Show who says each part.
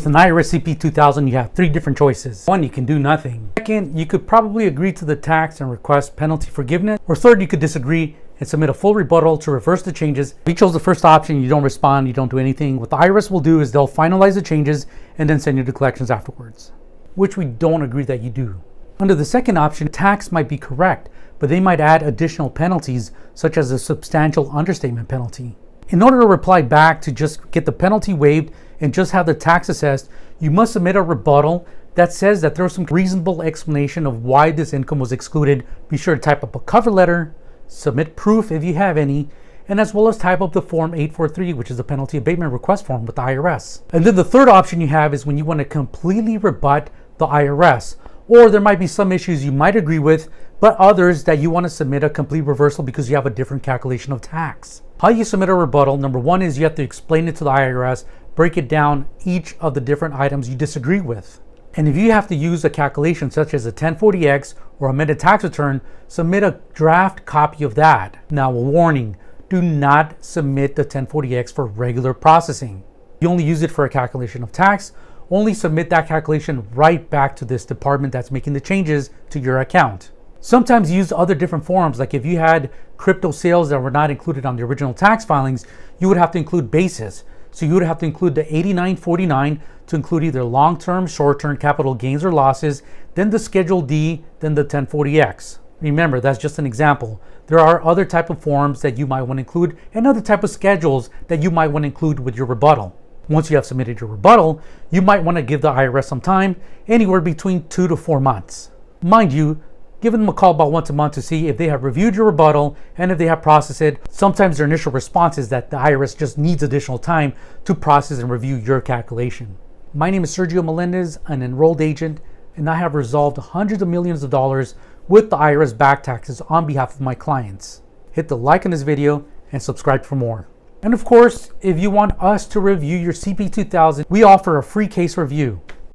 Speaker 1: With an IRS CP2000, you have three different choices. One, you can do nothing. Second, you could probably agree to the tax and request penalty forgiveness. Or third, you could disagree and submit a full rebuttal to reverse the changes. If you chose the first option, you don't respond, you don't do anything. What the IRS will do is they'll finalize the changes and then send you to collections afterwards, which we don't agree that you do. Under the second option, tax might be correct, but they might add additional penalties, such as a substantial understatement penalty. In order to reply back to just get the penalty waived and just have the tax assessed, you must submit a rebuttal that says that there's some reasonable explanation of why this income was excluded. Be sure to type up a cover letter, submit proof if you have any, and as well as type up the Form 843, which is the penalty abatement request form with the IRS. And then the third option you have is when you want to completely rebut the IRS, or there might be some issues you might agree with, but others that you want to submit a complete reversal because you have a different calculation of tax. How you submit a rebuttal, number one is you have to explain it to the IRS, break it down each of the different items you disagree with. And if you have to use a calculation such as a 1040X or amended tax return, submit a draft copy of that. Now, a warning, do not submit the 1040X for regular processing. You only use it for a calculation of tax. Only submit that calculation right back to this department that's making the changes to your account. Sometimes use other different forms, like if you had crypto sales that were not included on the original tax filings, you would have to include basis. So you would have to include the 8949 to include either long-term, short-term capital gains or losses, then the Schedule D, then the 1040X. Remember, that's just an example. There are other type of forms that you might want to include and other type of schedules that you might want to include with your rebuttal. Once you have submitted your rebuttal, you might want to give the IRS some time, anywhere between 2 to 4 months. Mind you, give them a call about once a month to see if they have reviewed your rebuttal and if they have processed it. Sometimes their initial response is that the IRS just needs additional time to process and review your calculation. My name is Sergio Melendez, an enrolled agent, and I have resolved hundreds of millions of dollars with the IRS back taxes on behalf of my clients. Hit the like on this video and subscribe for more. And of course, if you want us to review your CP2000, we offer a free case review.